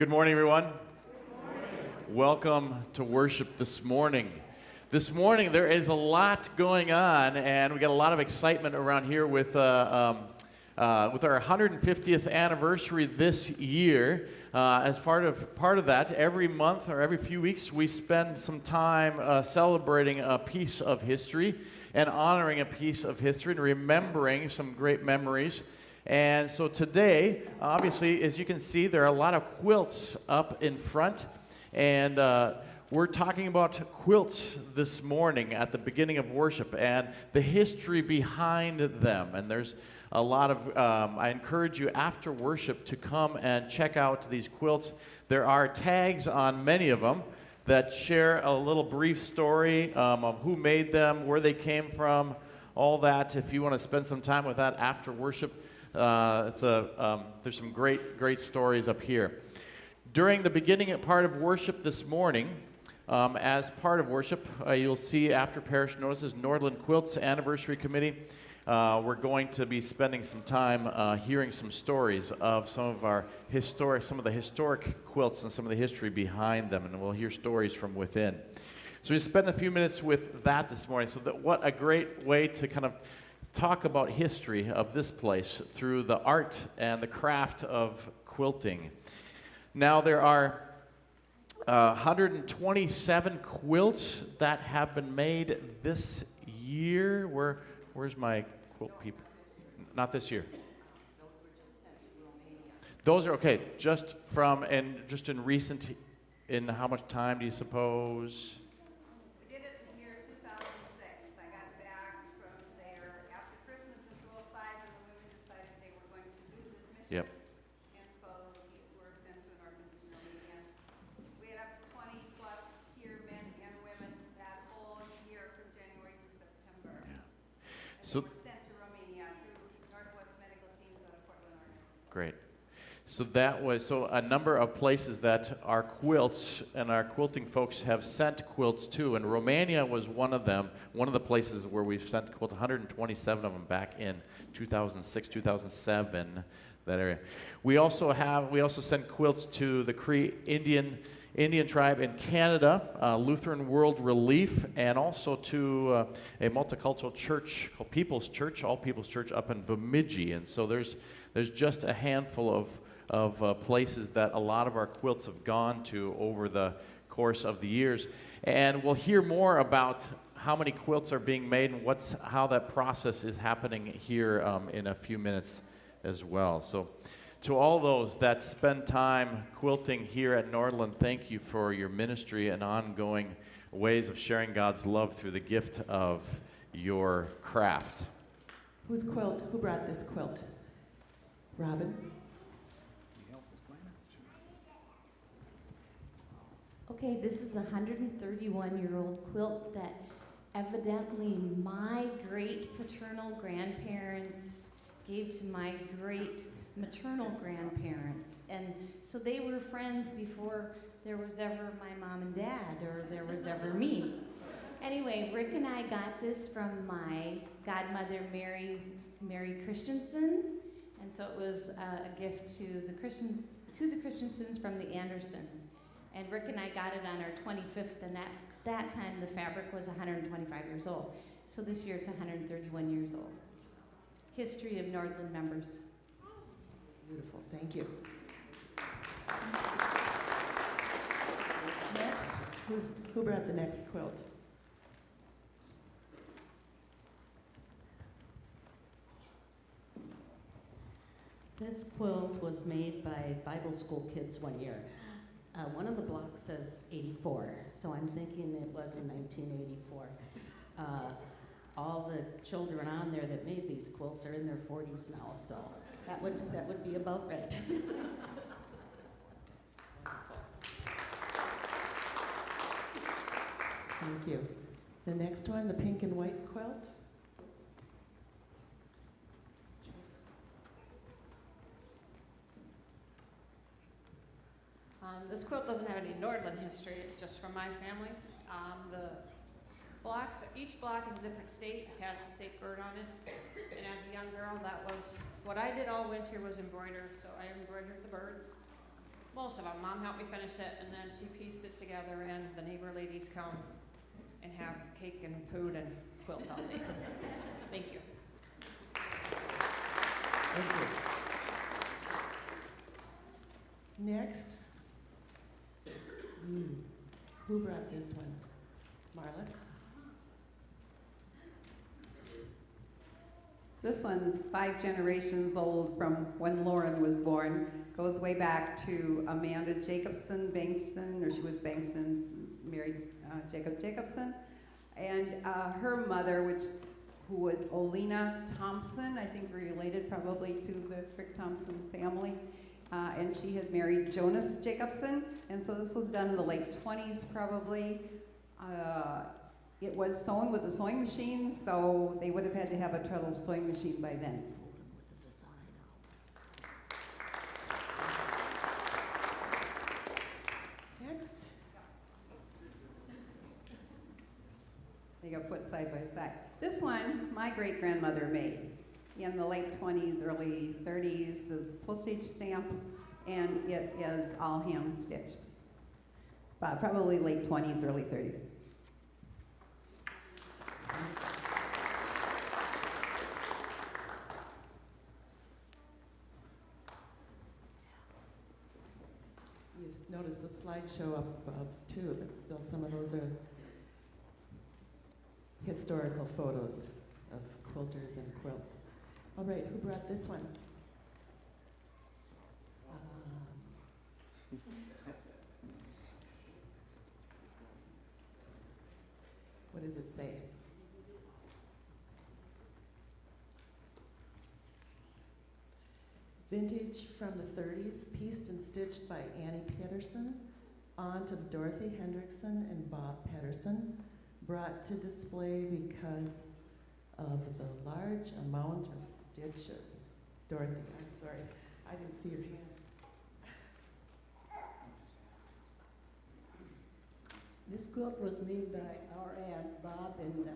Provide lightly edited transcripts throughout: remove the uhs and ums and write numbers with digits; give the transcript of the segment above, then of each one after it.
Good morning, everyone. Welcome to worship this morning. This morning, there is a lot going on, and we got a lot of excitement around here with our 150th anniversary this year. As part of that, every month or every few weeks, we spend some time celebrating a piece of history and honoring a piece of history and remembering some great memories. And so today, obviously, as you can see, there are a lot of quilts up in front. And we're talking about quilts this morning at the beginning of worship and the history behind them. And there's a lot of, I encourage you after worship to come and check out these quilts. There are tags on many of them that share a little brief story of who made them, where they came from, all that. If you want to spend some time with that after worship, there's some great stories up here. During the beginning part of worship this morning, as part of worship, you'll see after parish notices, Nordland Quilt's anniversary committee. We're going to be spending some time hearing some stories of some of the historic quilts and some of the history behind them, and we'll hear stories from within. So we spend a few minutes with that this morning. So what a great way to kind of talk about history of this place through the art and the craft of quilting. Now there are 127 quilts that have been made this year. Where's my quilt people? Not this year. Those were just sent to Romania. Those are okay. Just in recent. In how much time do you suppose? We did it in the year 2006. I got back from there after Christmas in 2005, and the women decided they were going to do this mission. Yep. And so these were sent to an orphanage in Romania. We had up to 20 plus here, men and women, that whole year from January to September. Yeah. And So they were sent to Romania through Northwest Medical Teams out of Portland, Oregon. great. So a number of places that our quilts and our quilting folks have sent quilts to, and Romania was one of them, one of the places where we've sent quilts, 127 of them back in 2006, 2007, that area. We also sent quilts to the Cree Indian tribe in Canada, Lutheran World Relief, and also to a multicultural church called People's Church, All People's Church up in Bemidji. And so there's just a handful of places that a lot of our quilts have gone to over the course of the years. And we'll hear more about how many quilts are being made and how that process is happening here in a few minutes as well. So to all those that spend time quilting here at Nordland, thank you for your ministry and ongoing ways of sharing God's love through the gift of your craft. Who brought this quilt? Robin? Okay, this is a 131-year-old quilt that evidently my great paternal grandparents gave to my great maternal grandparents. And so they were friends before there was ever my mom and dad or there was ever me. Anyway, Rick and I got this from my godmother, Mary Christensen. And so it was a gift to the Christensens from the Andersons. And Rick and I got it on our 25th, and at that time the fabric was 125 years old. So this year it's 131 years old. History of Nordland members. Beautiful, thank you. Next, who brought the next quilt? This quilt was made by Bible school kids one year. One of the blocks says 84, so I'm thinking it was in 1984. All the children on there that made these quilts are in their 40s now, so that would be about right. Thank you. The next one, the pink and white quilt. This quilt doesn't have any Nordland history, it's just from my family. The blocks, each block is a different state, has the state bird on it. And as a young girl, that was what I did all winter was embroider. So I embroidered the birds. most of them. Mom helped me finish it, and then she pieced it together, and the neighbor ladies come and have cake and food and quilt all day. Thank you. Thank you. Next. Who brought this one? Marlis? This one's 5 generations old from when Lauren was born. Goes way back to Amanda Jacobson Bankston, or she was Bankston, married Jacob Jacobson. And her mother, who was Olena Thompson, I think related probably to the Frick Thompson family. And she had married Jonas Jacobson. And so this was done in the late 20s probably. It was sewn with a sewing machine, so they would have had to have a treadle sewing machine by then. Next. They got put side by side. This one, my great-grandmother made in the late 20s, early 30s. It's postage stamp, and it is all hand-stitched. Probably late 20s, early 30s. You notice the slideshow up above too. Some of those are historical photos of quilters and quilts. All right, who brought this one? What does it say? Vintage from the 30s, pieced and stitched by Annie Pedersen, aunt of Dorothy Hendrickson and Bob Pedersen, brought to display because of the large amount of stitches. Dorothy, I'm sorry, I didn't see your hand. This quilt was made by our aunt, Bob, and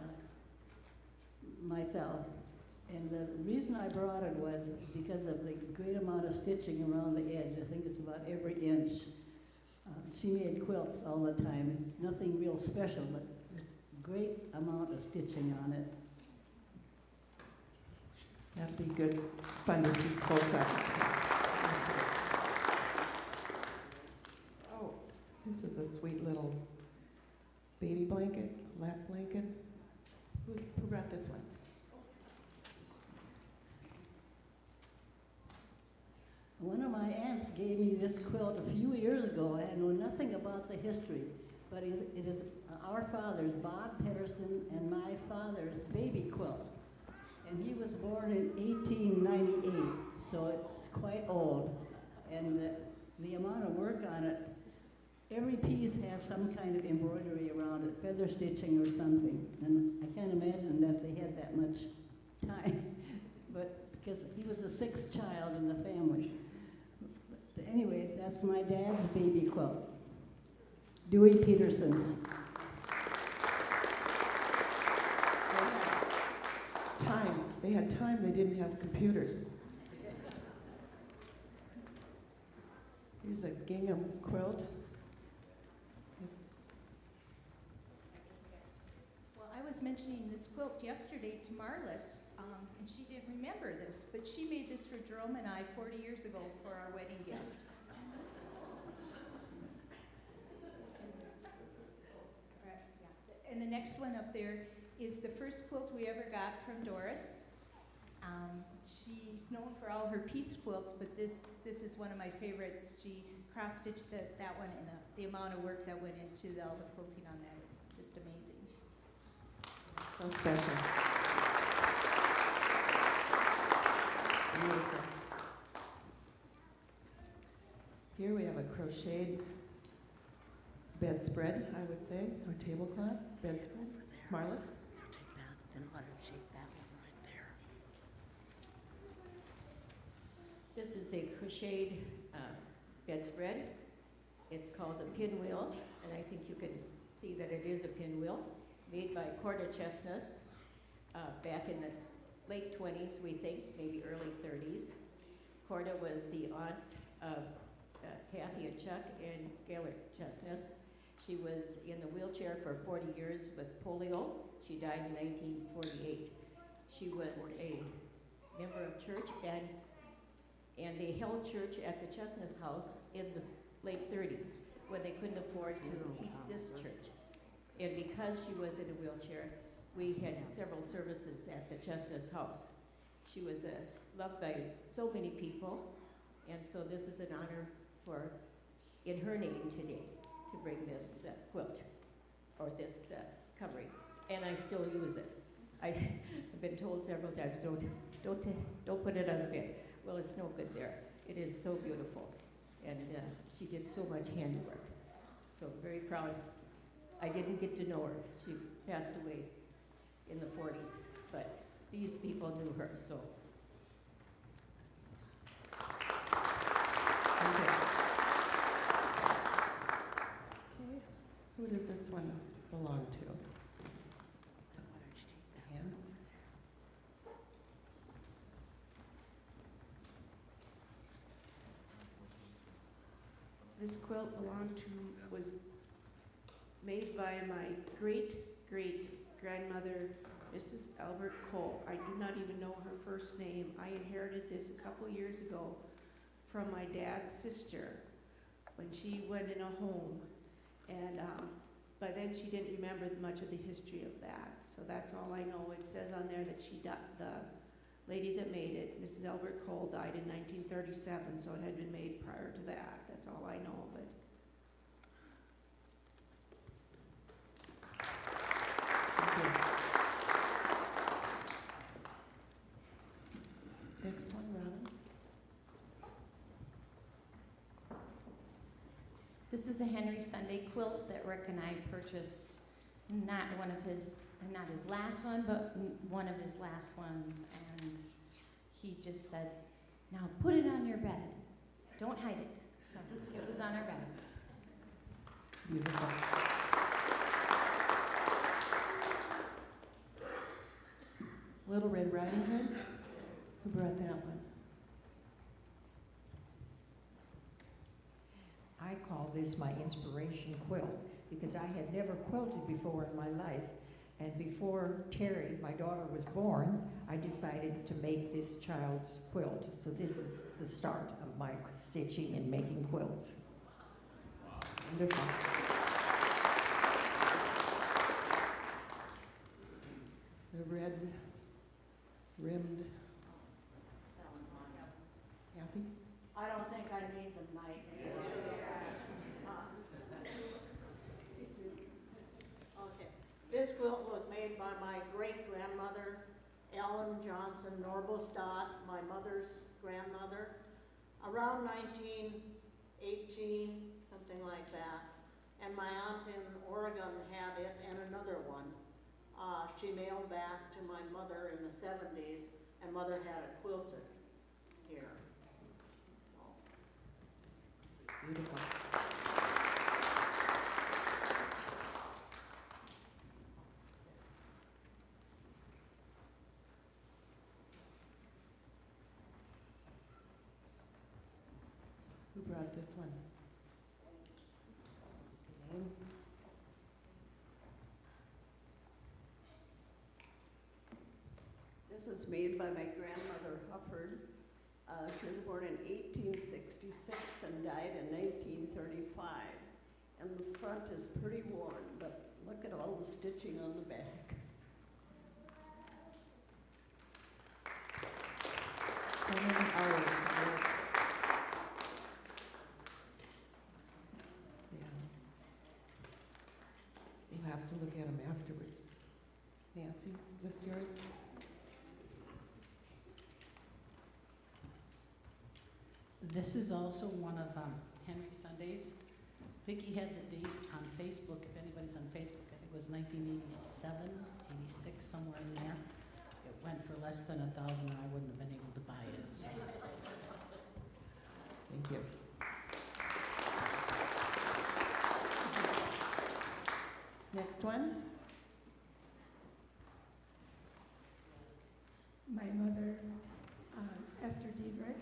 myself. And the reason I brought it was because of the great amount of stitching around the edge. I think it's about every inch. She made quilts all the time. It's nothing real special, but there's a great amount of stitching on it. That'd be good, fun to see close up. Oh, this is a sweet little baby blanket, lap blanket. Who brought this one? One of my aunts gave me this quilt a few years ago. I know nothing about the history, but it is our father's, Bob Pedersen, and my father's baby quilt. And he was born in 1898, so it's quite old. And the amount of work on it, every piece has some kind of embroidery around it, feather stitching or something. And I can't imagine that they had that much time, but because he was the 6th child in the family. But anyway, that's my dad's baby quilt, Dewey Peterson's. Time. They had time, they didn't have computers. Here's a gingham quilt. Well, I was mentioning this quilt yesterday to Marlis, and she didn't remember this, but she made this for Jerome and I 40 years ago for our wedding gift. Right, yeah. And the next one up there is the first quilt we ever got from Doris. She's known for all her piece quilts, but this is one of my favorites. She cross-stitched that one, and the amount of work that went into all the quilting on that is just amazing. So special. Beautiful. Here we have a crocheted bedspread, I would say, or tablecloth, bedspread. Marlis? Take that and let her shape that one right there. This is a crocheted bedspread. It's called a pinwheel, and I think you can see that it is a pinwheel, made by Corda Chestnuts back in the late 20s, we think, maybe early 30s. Corda was the aunt of Kathy and Chuck and Gaylord Chestnut. She was in the wheelchair for 40 years with polio. She died in 1948. She was a member of church, and they held church at the Chestnut House in the late 30s when they couldn't afford to heat this church. And because she was in a wheelchair, we had several services at the Chestnut House. She was loved by so many people, and so this is an honor for, in her name today, to bring this quilt, or this covering, and I still use it. I've been told several times, don't put it on the bed. Well, it's no good there. It is so beautiful, and she did so much handiwork. So I'm very proud. I didn't get to know her. She passed away in the 40s, but these people knew her, so. Okay. Who does this one belong to? Ann? This quilt was made by my great-great-grandmother, Mrs. Albert Cole. I do not even know her first name. I inherited this a couple years ago from my dad's sister when she went in a home. And by then she didn't remember much of the history of that. So that's all I know. It says on there that the lady that made it, Mrs. Albert Cole, died in 1937, so it had been made prior to that. That's all I know of it. Next one, Robin. This is a Henry Sunday quilt that Rick and I purchased, not his last one, but one of his last ones, and he just said, "Now put it on your bed. Don't hide it." So it was on our bed. Beautiful. Little Red Riding Hood. Who brought that one? I call this my inspiration quilt because I had never quilted before in my life. And before Terry, my daughter, was born, I decided to make this child's quilt. So this is the start of my stitching and making quilts. Wonderful. The red rimmed. Kathy? I don't think I need them, Mike. Okay. This quilt was made by my great-grandmother, Ellen Johnson Norbelstadt, my mother's grandmother, around 1918, something like that. And my aunt in Oregon had it, and another one. She mailed back to my mother in the 70s, and Mother had it quilted here. Beautiful. Who brought this one? Elaine? This was made by my grandmother, Hufford. She was born in 1866 and died in 1935. And the front is pretty worn, but look at all the stitching on the back. So many hours of work. Yeah. We'll have to look at them afterwards. Nancy, is this yours? This is also one of Henry Sunday's. Vicki had the date on Facebook, if anybody's on Facebook, I think it was 1987, 86, somewhere in there. It went for less than $1,000 and I wouldn't have been able to buy it, so. Thank you. Next one. My mother, Esther Diedrich,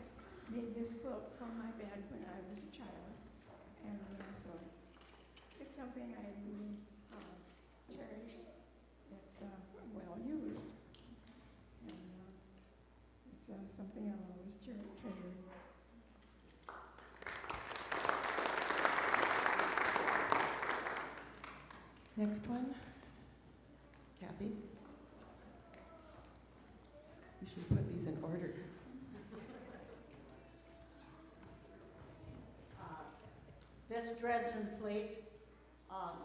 made this quilt quilt from my bed when I was a child, and so it's something I really cherish. It's well used, and it's something I'll always treasure. Next one, Kathy. You should put these in order. This Dresden plate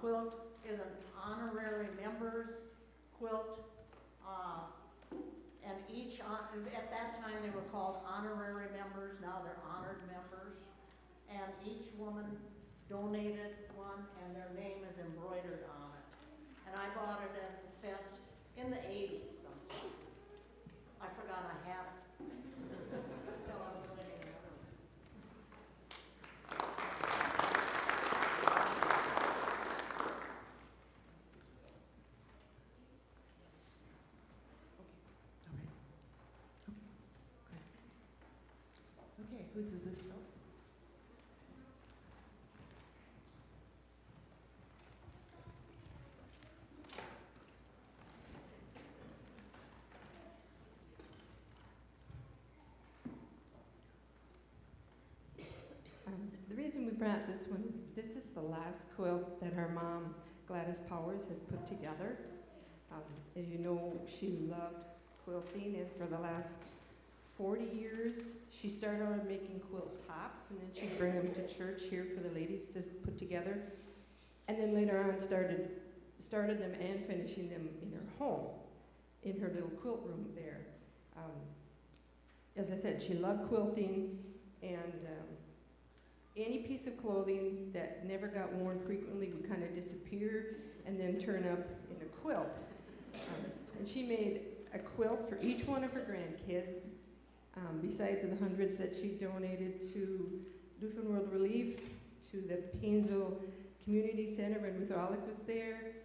quilt is an honorary members quilt, and each, at that time they were called honorary members, now they're honored members, and each woman donated one and their name is embroidered on it. And I bought it at the fest in the 80s sometime. I forgot I had it until I was living there. Okay, whose is this? The reason we brought this one is this is the last quilt that our mom, Gladys Powers, has put together. As you know, she loved quilting, and for the last 40 years, she started out making quilt tops, and then she'd bring them to church here for the ladies to put together. And then later on started them and finishing them in her home, in her little quilt room there. As I said, she loved quilting, and any piece of clothing that never got worn frequently would kind of disappear and then turn up in a quilt. And she made a quilt for each one of her grandkids, besides the hundreds that she donated to Lutheran World Relief, to the Painesville Community Center when Ruth Orlick was there.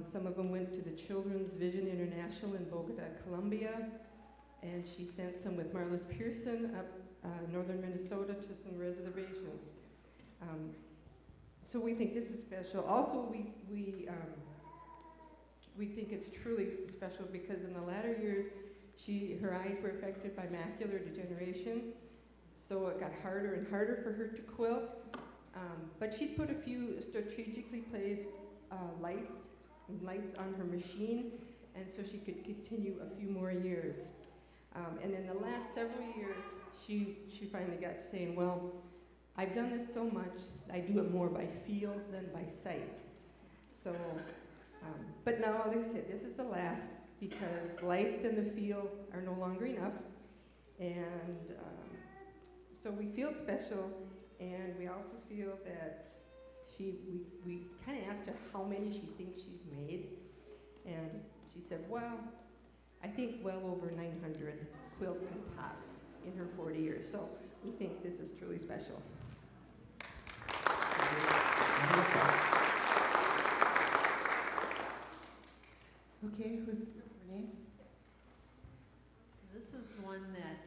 Some of them went to the Children's Vision International in Bogota, Colombia. And she sent some with Marlis Pearson up northern Minnesota to some reservations. So we think this is special. Also, we think it's truly special because in the latter years, her eyes were affected by macular degeneration, so it got harder and harder for her to quilt. But she put a few strategically placed lights on her machine, and so she could continue a few more years. And in the last several years, she finally got to saying, well, I've done this so much, I do it more by feel than by sight. So, but now, as I said, this is the last because lights and the feel are no longer enough. And so we feel it's special, and we also feel that we kind of asked her how many she thinks she's made. And she said, well, I think well over 900 quilts and tops in her 40 years. So we think this is truly special. Okay, who's Renee? This is one that,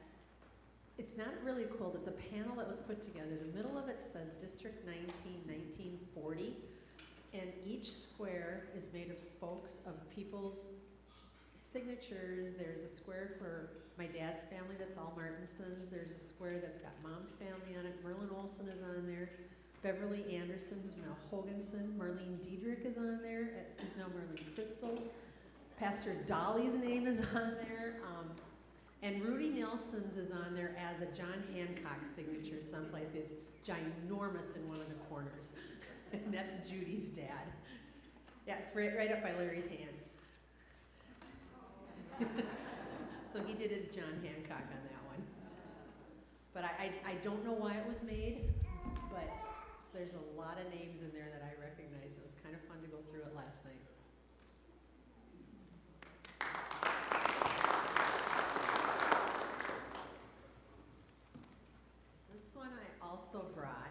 it's not really a quilt, it's a panel that was put together. The middle of it says District 19, 1940, and each square is made of spokes of people's signatures. There's a square for my dad's family that's all Martinsons. There's a square that's got mom's family on it. Merlin Olson is on there. Beverly Anderson, who's now Hoganson. Marlene Diedrich is on there, who's now Marlene Crystal. Pastor Dolly's name is on there. And Rudy Nelson's is on there as a John Hancock signature someplace. It's ginormous in one of the corners. And that's Judy's dad. Yeah, it's right up by Larry's hand. So he did his John Hancock on that one. But I don't know why it was made, but there's a lot of names in there that I recognize. It was kind of fun to go through it last night. This one I also brought,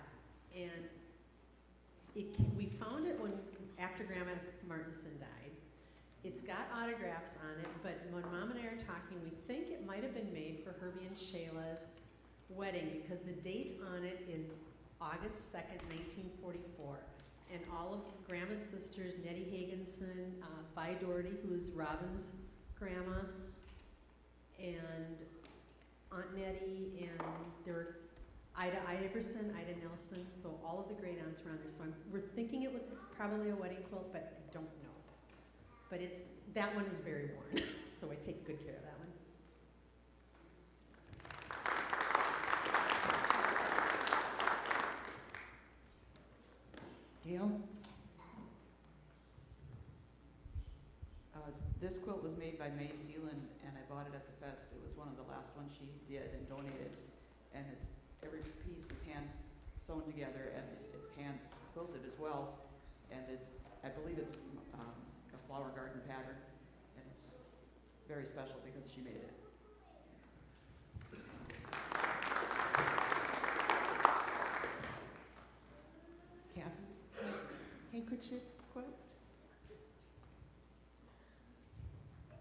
and we found it after Grandma Martinson died. It's got autographs on it, but when Mom and I are talking, we think it might have been made for Herbie and Shayla's wedding because the date on it is August 2nd, 1944. And all of Grandma's sisters, Nettie Hagenson, Vi Doherty, who's Robin's grandma, and Aunt Nettie, and there were Ida Iverson, Ida Nelson, so all of the great aunts were on there. So we're thinking it was probably a wedding quilt, but I don't know. But that one is very worn, so I take good care of that one. Gail? This quilt was made by May Seeland, and I bought it at the fest. It was one of the last ones she did and donated. And every piece is hand sewn together, and it's hands quilted as well. And I believe it's a flower garden pattern, and it's very special because she made it. Kathy, handkerchief quilt.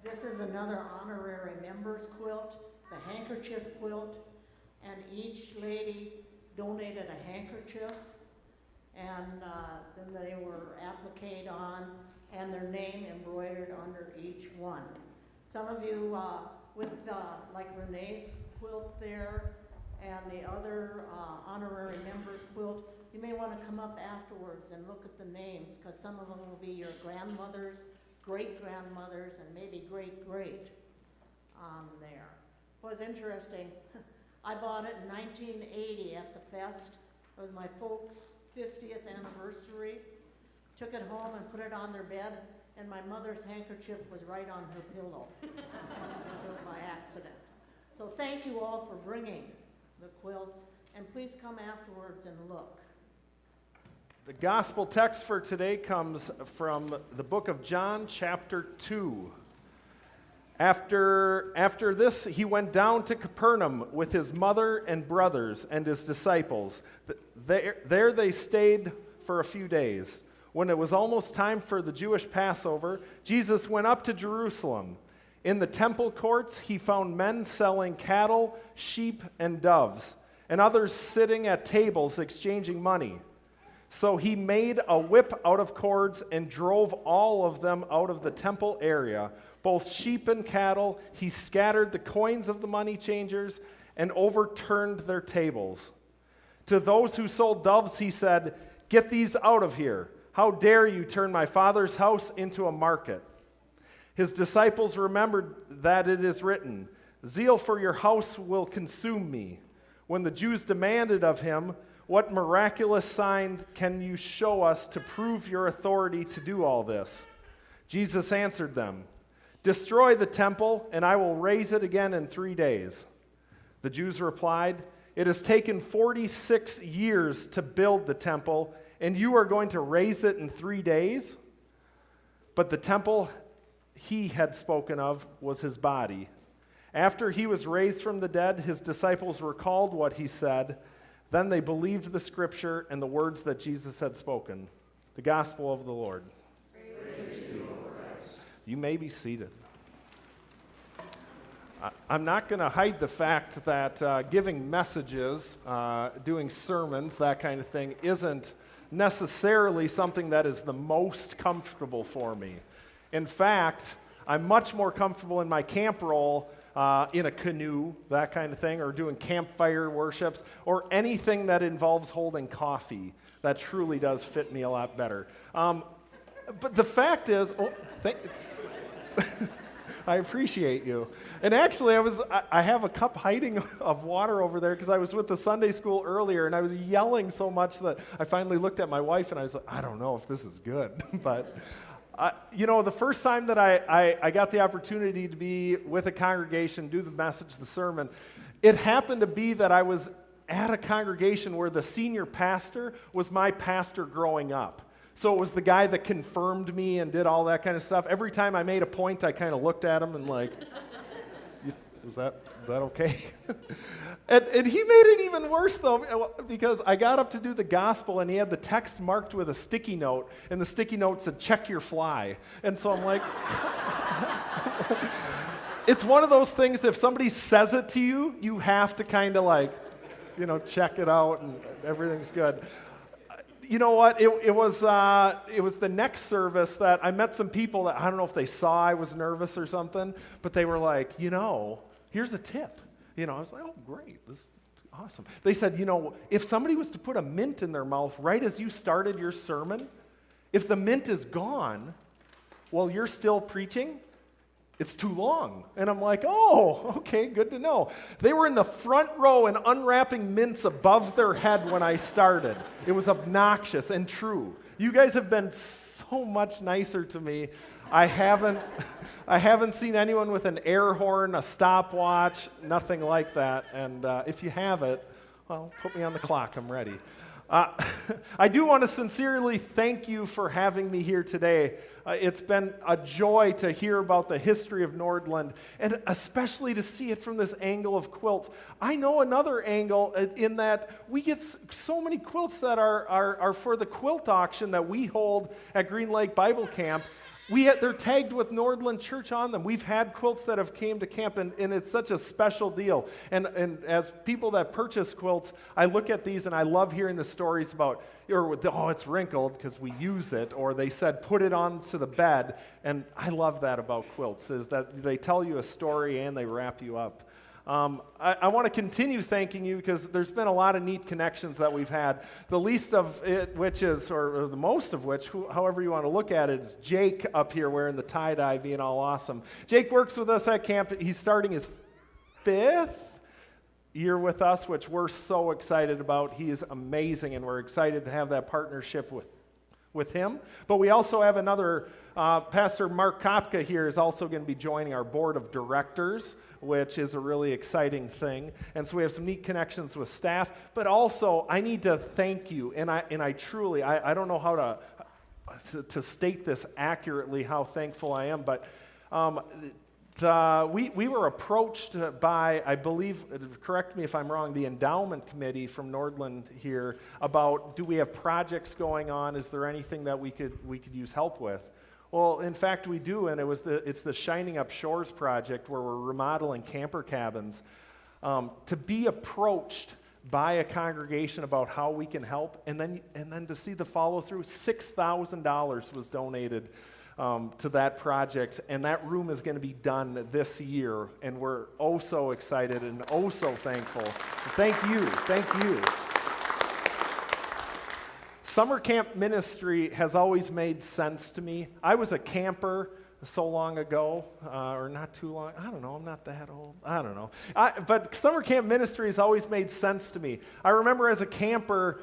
This is another honorary members quilt, the handkerchief quilt, and each lady donated a handkerchief, and then they were appliqued on, and their name embroidered under each one. Some of you with like Renee's quilt there, and the other honorary members quilt, you may want to come up afterwards and look at the names, because some of them will be your grandmothers, great-grandmothers, and maybe great-great on there. It was interesting. I bought it in 1980 at the fest. It was my folks' 50th anniversary. Took it home and put it on their bed, and my mother's handkerchief was right on her pillow by accident. So thank you all for bringing the quilts, and please come afterwards and look. The gospel text for today comes from the book of John, chapter 2. After this, he went down to Capernaum with his mother and brothers and his disciples. There they stayed for a few days. When it was almost time for the Jewish Passover, Jesus went up to Jerusalem. In the temple courts, he found men selling cattle, sheep, and doves, and others sitting at tables exchanging money. So he made a whip out of cords and drove all of them out of the temple area, both sheep and cattle. He scattered the coins of the money changers and overturned their tables. To those who sold doves, he said, "Get these out of here. How dare you turn my Father's house into a market?" His disciples remembered that it is written, "Zeal for your house will consume me." When the Jews demanded of him, "What miraculous sign can you show us to prove your authority to do all this?" Jesus answered them, "Destroy the temple, and I will raise it again in 3 days." The Jews replied, "It has taken 46 years to build the temple, and you are going to raise it in 3 days?" But the temple he had spoken of was his body. After he was raised from the dead, his disciples recalled what he said. Then they believed the scripture and the words that Jesus had spoken. The gospel of the Lord. Praise to you, Lord. You may be seated. I'm not going to hide the fact that giving messages, doing sermons, that kind of thing, isn't necessarily something that is the most comfortable for me. In fact, I'm much more comfortable in my camp role in a canoe, that kind of thing, or doing campfire worships, or anything that involves holding coffee. That truly does fit me a lot better. But the fact is, I appreciate you. And actually, I have a cup hiding of water over there because I was with the Sunday school earlier, and I was yelling so much that I finally looked at my wife, and I was like, I don't know if this is good. But the first time that I got the opportunity to be with a congregation, do the message, the sermon, it happened to be that I was at a congregation where the senior pastor was my pastor growing up. So it was the guy that confirmed me and did all that kind of stuff. Every time I made a point, I kind of looked at him and like, is that okay? And he made it even worse, though, because I got up to do the gospel, and he had the text marked with a sticky note, and the sticky note said, "Check your fly." And so I'm like, it's one of those things, if somebody says it to you, you have to kind of like check it out and everything's good. You know what? It was the next service that I met some people that I don't know if they saw I was nervous or something, but they were like, here's a tip. I was like, oh, great, this is awesome. They said, if somebody was to put a mint in their mouth right as you started your sermon, if the mint is gone while you're still preaching, it's too long. And I'm like, oh, okay, good to know. They were in the front row and unwrapping mints above their head when I started. It was obnoxious and true. You guys have been so much nicer to me. I haven't seen anyone with an air horn, a stopwatch, nothing like that. And if you have it, well, put me on the clock. I'm ready. I do want to sincerely thank you for having me here today. It's been a joy to hear about the history of Nordland, and especially to see it from this angle of quilts. I know another angle in that we get so many quilts that are for the quilt auction that we hold at Green Lake Bible Camp. They're tagged with Nordland Church on them. We've had quilts that have came to camp, and it's such a special deal. And as people that purchase quilts, I look at these and I love hearing the stories about, it's wrinkled because we use it, or they said put it onto the bed. And I love that about quilts, is that they tell you a story and they wrap you up. I want to continue thanking you because there's been a lot of neat connections that we've had. The least of it, which is, or the most of which, however you want to look at it, is Jake up here wearing the tie-dye, being all awesome. Jake works with us at camp. He's starting his 5th year with us, which we're so excited about. He is amazing, and we're excited to have that partnership with him. But we also have another, Pastor Mark Kopka here is also going to be joining our board of directors, which is a really exciting thing. And so we have some neat connections with staff, but also I need to thank you, and I truly, I don't know how to state this accurately, how thankful I am, but we were approached by, I believe, correct me if I'm wrong, the endowment committee from Nordland here about, do we have projects going on? Is there anything that we could use help with? Well, in fact, we do, and it's the Shining Up Shores project where we're remodeling camper cabins. To be approached by a congregation about how we can help, and then to see the follow-through, $6,000 was donated to that project, and that room is going to be done this year, and we're oh so excited and oh so thankful. So thank you. Summer camp ministry has always made sense to me. I was a camper so long ago, or not too long. I don't know. I'm not that old. I don't know. But summer camp ministry has always made sense to me. I remember as a camper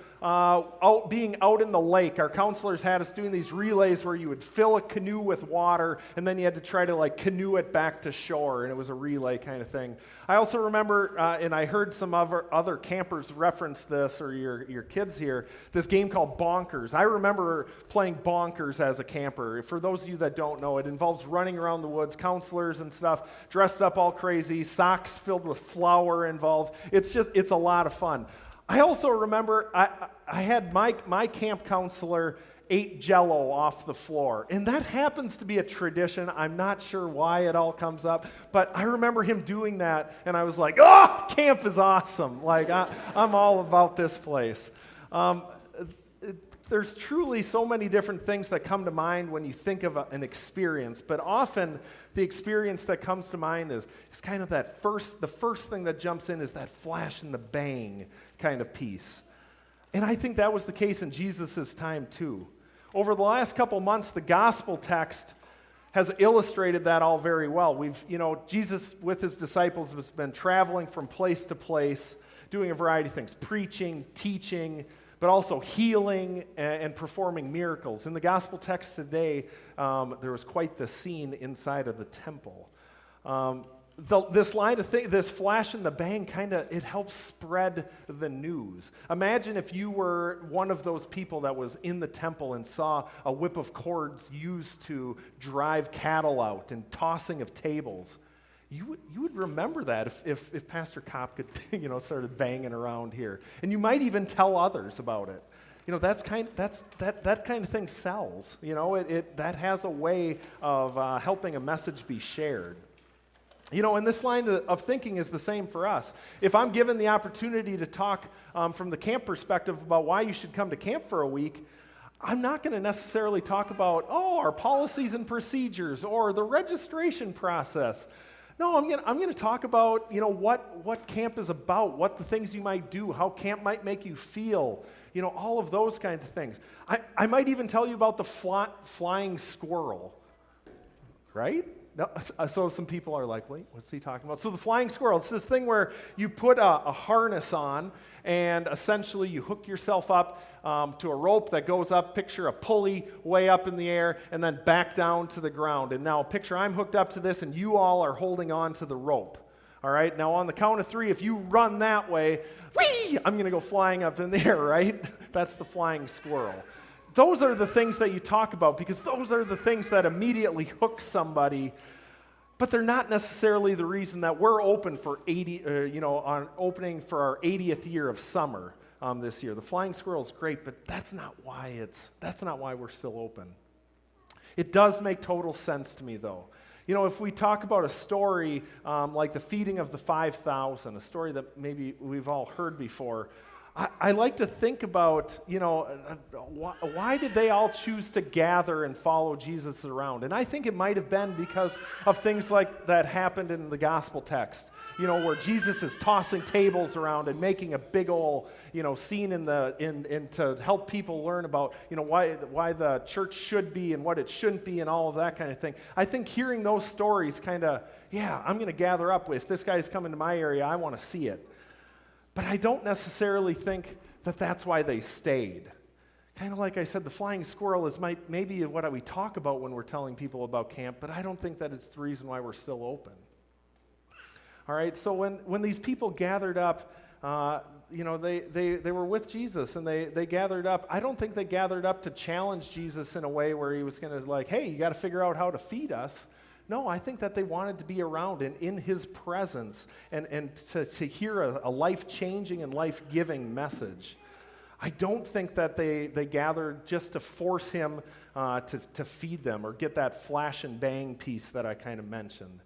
being out in the lake. Our counselors had us doing these relays where you would fill a canoe with water, and then you had to try to canoe it back to shore, and it was a relay kind of thing. I also remember, and I heard some other campers reference this, or your kids here, this game called Bonkers. I remember playing Bonkers as a camper. For those of you that don't know, it involves running around the woods, counselors and stuff, dressed up all crazy, socks filled with flour involved. It's a lot of fun. I also remember I had my camp counselor ate Jell-O off the floor, and that happens to be a tradition. I'm not sure why it all comes up, but I remember him doing that, and I was like, oh, camp is awesome. I'm all about this place. There's truly so many different things that come to mind when you think of an experience, but often the experience that comes to mind is kind of the first thing that jumps in is that flash and the bang kind of piece. And I think that was the case in Jesus' time too. Over the last couple months, the gospel text has illustrated that all very well. Jesus with his disciples has been traveling from place to place, doing a variety of things, preaching, teaching, but also healing and performing miracles. In the gospel text today, there was quite the scene inside of the temple. This flash and the bang it helps spread the news. Imagine if you were one of those people that was in the temple and saw a whip of cords used to drive cattle out and tossing of tables. You would remember that if Pastor Kopp could, started banging around here, and you might even tell others about it. That kind of thing sells. That has a way of helping a message be shared. And this line of thinking is the same for us. If I'm given the opportunity to talk from the camp perspective about why you should come to camp for a week, I'm not going to necessarily talk about, our policies and procedures or the registration process. No, I'm going to talk about, what camp is about, what the things you might do, how camp might make you feel, all of those kinds of things. I might even tell you about the flying squirrel, right? No, so some people are like, wait, what's he talking about? So the flying squirrel, it's this thing where you put a harness on and essentially you hook yourself up to a rope that goes up, picture a pulley way up in the air and then back down to the ground. And now picture I'm hooked up to this and you all are holding on to the rope. All right, now on the count of 3, if you run that way, whee, I'm going to go flying up in the air, right? That's the flying squirrel. Those are the things that you talk about because those are the things that immediately hook somebody, but they're not necessarily the reason that we're open for opening for our 80th year of summer this year. The flying squirrel is great, but that's not why we're still open. It does make total sense to me, though. If we talk about a story like the feeding of the 5,000, a story that maybe we've all heard before, I like to think about, why did they all choose to gather and follow Jesus around? And I think it might have been because of things like that happened in the gospel text, where Jesus is tossing tables around and making a big old, scene in to help people learn about, why the church should be and what it shouldn't be and all of that kind of thing. I think hearing those stories kind of, I'm going to gather up. If this guy's coming to my area, I want to see it. But I don't necessarily think that that's why they stayed. Kind of like I said, the flying squirrel is maybe what we talk about when we're telling people about camp, but I don't think that it's the reason why we're still open. All right, so when these people gathered up, they were with Jesus and they gathered up. I don't think they gathered up to challenge Jesus in a way where he was going to hey, you got to figure out how to feed us. No, I think that they wanted to be around and in his presence and to hear a life-changing and life-giving message. I don't think that they gathered just to force him to feed them or get that flash and bang piece that I kind of mentioned.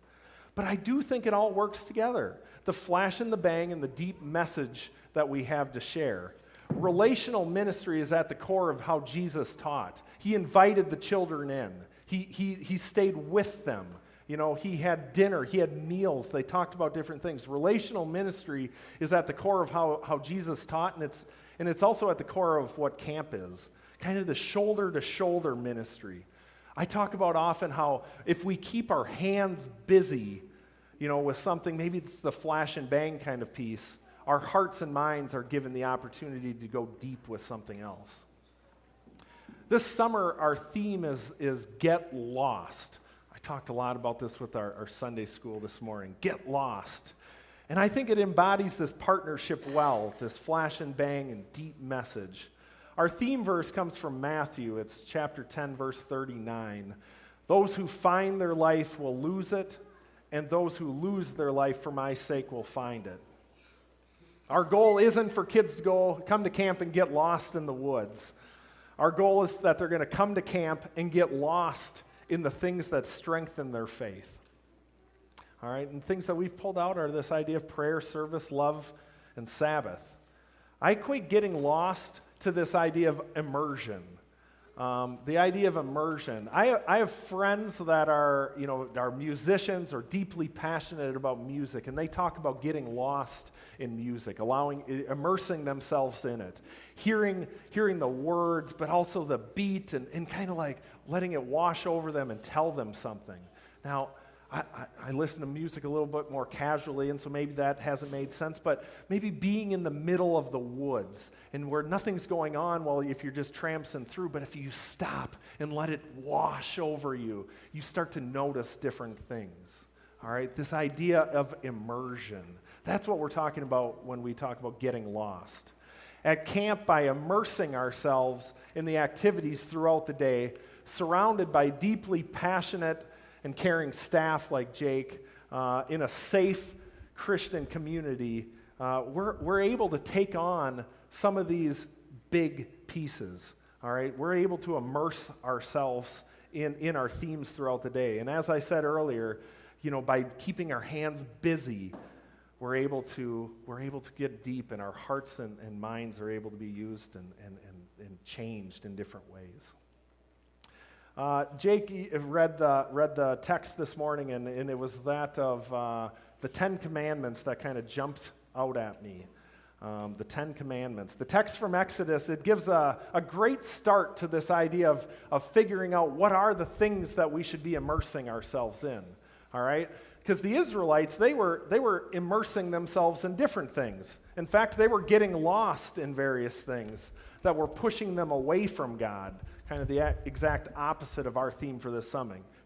But I do think it all works together. The flash and the bang and the deep message that we have to share. Relational ministry is at the core of how Jesus taught. He invited the children in. He stayed with them. He had dinner, he had meals, they talked about different things. Relational ministry is at the core of how Jesus taught, and it's also at the core of what camp is. Kind of the shoulder-to-shoulder ministry. I talk about often how if we keep our hands busy, with something, maybe it's the flash and bang kind of piece, our hearts and minds are given the opportunity to go deep with something else. This summer, our theme is Get Lost. I talked a lot about this with our Sunday school this morning. Get lost. And I think it embodies this partnership well, this flash and bang and deep message. Our theme verse comes from Matthew. It's chapter 10, verse 39. Those who find their life will lose it, and those who lose their life for my sake will find it. Our goal isn't for kids to come to camp and get lost in the woods. Our goal is that they're going to come to camp and get lost in the things that strengthen their faith. All right, and things that we've pulled out are this idea of prayer, service, love, and Sabbath. I equate getting lost to this idea of immersion. The idea of immersion. I have friends that are musicians or deeply passionate about music, and they talk about getting lost in music, immersing themselves in it, hearing the words, but also the beat, and kind of like letting it wash over them and tell them something. Now, I listen to music a little bit more casually, and so maybe that hasn't made sense, but maybe being in the middle of the woods and where nothing's going on, if you're just tramping through, but if you stop and let it wash over you, you start to notice different things. All right, this idea of immersion. That's what we're talking about when we talk about getting lost. At camp, by immersing ourselves in the activities throughout the day, surrounded by deeply passionate and caring staff like Jake, in a safe Christian community, we're able to take on some of these big pieces. All right, we're able to immerse ourselves in our themes throughout the day. And as I said earlier, by keeping our hands busy, we're able to get deep, and our hearts and minds are able to be used and changed in different ways. Jake read the text this morning, and it was that of the 10 Commandments that kind of jumped out at me. The 10 Commandments. The text from Exodus, it gives a great start to this idea of figuring out what are the things that we should be immersing ourselves in, all right? Because the Israelites, they were immersing themselves in different things. In fact, they were getting lost in various things that were pushing them away from God, kind of the exact opposite of our theme for this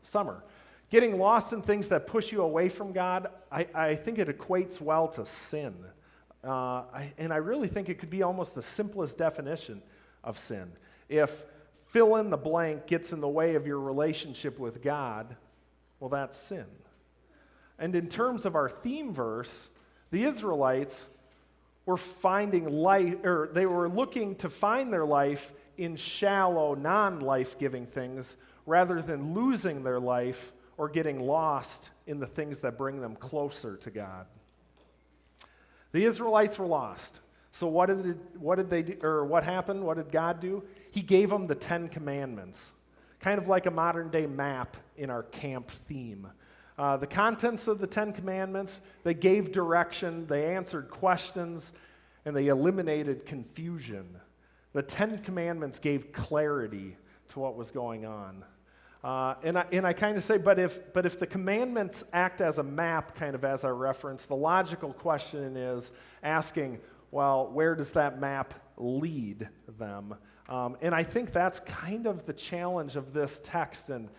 summer. Getting lost in things that push you away from God, I think it equates well to sin. And I really think it could be almost the simplest definition of sin. If fill in the blank gets in the way of your relationship with God, well, that's sin. And in terms of our theme verse, the Israelites were finding life, or they were looking to find their life in shallow, non-life-giving things rather than losing their life or getting lost in the things that bring them closer to God. The Israelites were lost. So what did they do, or what happened? What did God do? He gave them the 10 Commandments, kind of like a modern-day map in our camp theme. The contents of the 10 Commandments, they gave direction, they answered questions, and they eliminated confusion. The 10 Commandments gave clarity to what was going on. And I kind of say, but if the commandments act as a map, kind of as our reference, the logical question is asking, well, where does that map lead them? And I think that's kind of the challenge of this text and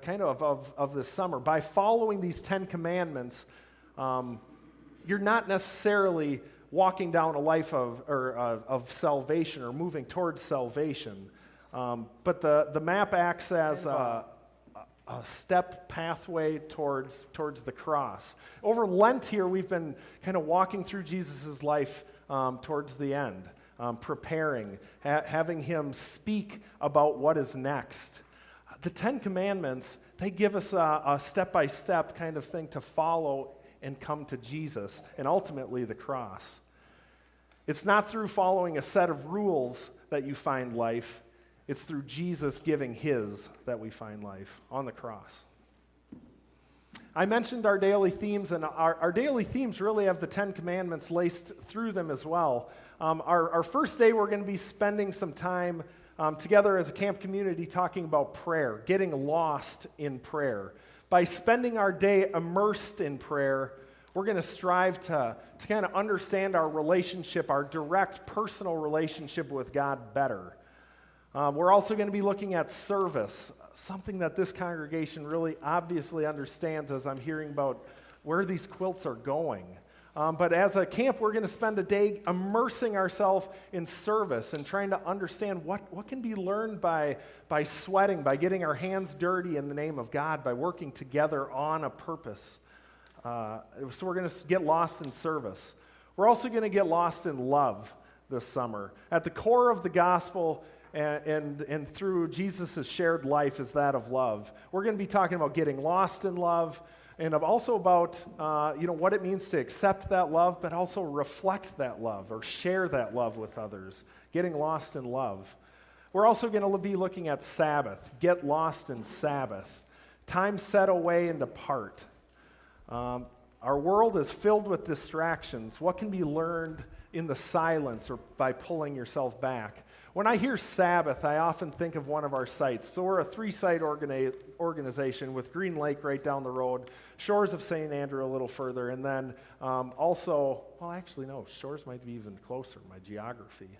kind of this summer. By following these 10 Commandments, you're not necessarily walking down a life of salvation or moving towards salvation. But the map acts as a step pathway towards the cross. Over Lent here, we've been kind of walking through Jesus' life towards the end, preparing, having him speak about what is next. The 10 Commandments, they give us a step-by-step kind of thing to follow and come to Jesus, and ultimately the cross. It's not through following a set of rules that you find life. It's through Jesus giving his that we find life on the cross. I mentioned our daily themes, and our daily themes really have the 10 Commandments laced through them as well. Our first day, we're going to be spending some time together as a camp community talking about prayer, getting lost in prayer. By spending our day immersed in prayer, we're going to strive to kind of understand our relationship, our direct personal relationship with God better. We're also going to be looking at service, something that this congregation really obviously understands as I'm hearing about where these quilts are going. But as a camp, we're going to spend a day immersing ourselves in service and trying to understand what can be learned by sweating, by getting our hands dirty in the name of God, by working together on a purpose. So we're going to get lost in service. We're also going to get lost in love this summer. At the core of the gospel and through Jesus' shared life is that of love. We're going to be talking about getting lost in love and also about what it means to accept that love, but also reflect that love or share that love with others. Getting lost in love. We're also going to be looking at Sabbath. Get lost in Sabbath. Time set away and apart. Our world is filled with distractions. What can be learned in the silence or by pulling yourself back? When I hear Sabbath, I often think of one of our sites. So we're a 3-site organization with Green Lake right down the road, Shores of St. Andrew a little further, and then Shores might be even closer, my geography.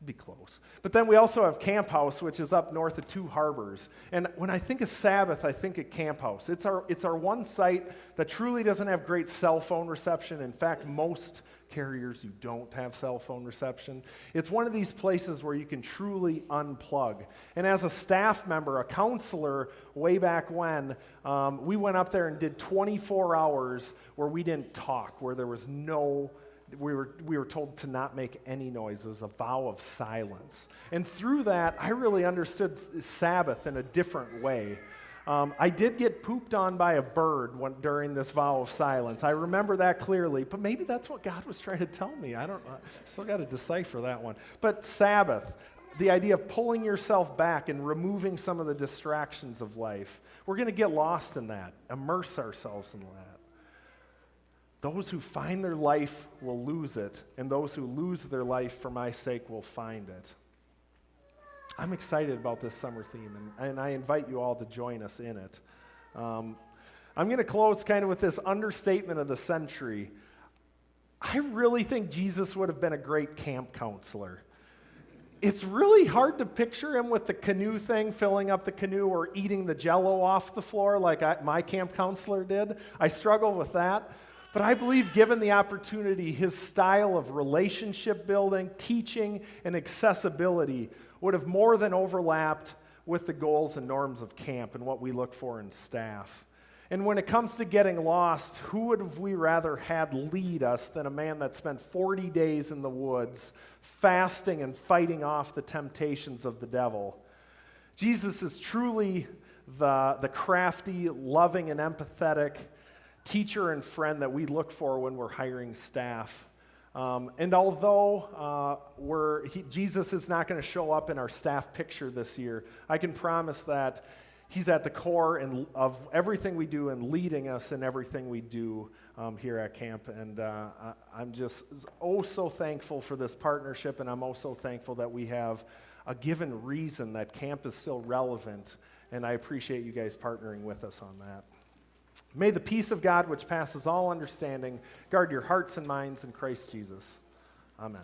Be close. But then we also have Camp House, which is up north of 2 Harbors. And when I think of Sabbath, I think of Camp House. It's our one site that truly doesn't have great cell phone reception. In fact, most carriers you don't have cell phone reception. It's one of these places where you can truly unplug. And as a staff member, a counselor, way back when, we went up there and did 24 hours where we didn't talk, where there was we were told to not make any noise. It was a vow of silence. And through that, I really understood Sabbath in a different way. I did get pooped on by a bird during this vow of silence. I remember that clearly, but maybe that's what God was trying to tell me. I don't know. Still got to decipher that one. But Sabbath, the idea of pulling yourself back and removing some of the distractions of life. We're going to get lost in that, immerse ourselves in that. Those who find their life will lose it, and those who lose their life for my sake will find it. I'm excited about this summer theme, and I invite you all to join us in it. I'm going to close kind of with this understatement of the century. I really think Jesus would have been a great camp counselor. It's really hard to picture him with the canoe thing, filling up the canoe, or eating the Jell-O off the floor like my camp counselor did. I struggle with that. But I believe, given the opportunity, his style of relationship building, teaching, and accessibility would have more than overlapped with the goals and norms of camp and what we look for in staff. And when it comes to getting lost, who would have we rather had lead us than a man that spent 40 days in the woods, fasting and fighting off the temptations of the devil? Jesus is truly the crafty, loving, and empathetic teacher and friend that we look for when we're hiring staff. And although Jesus is not going to show up in our staff picture this year, I can promise that he's at the core of everything we do and leading us in everything we do here at camp. And I'm just so thankful for this partnership, and I'm so thankful that we have a given reason that camp is still relevant, and I appreciate you guys partnering with us on that. May the peace of God, which passes all understanding, guard your hearts and minds in Christ Jesus. Amen.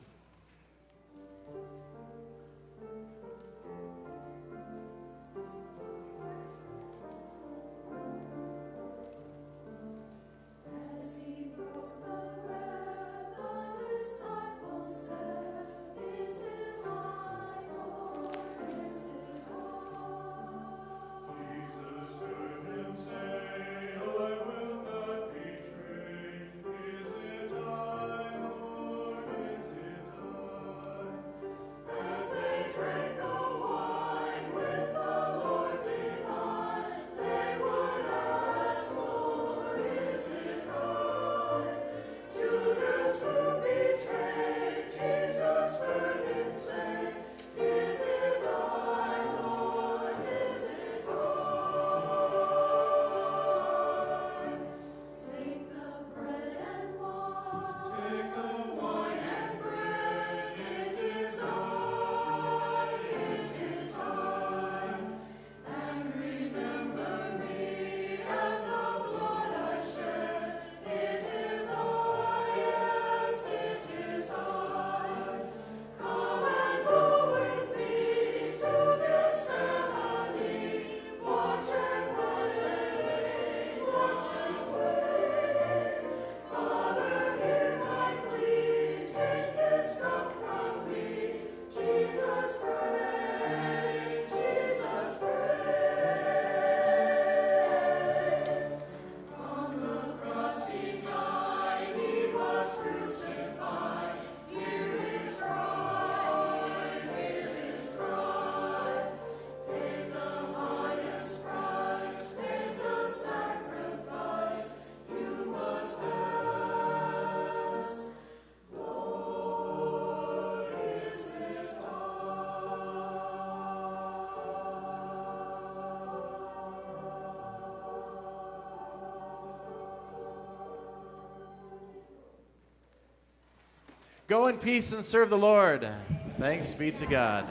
Go in peace and serve the Lord. Thanks be to God.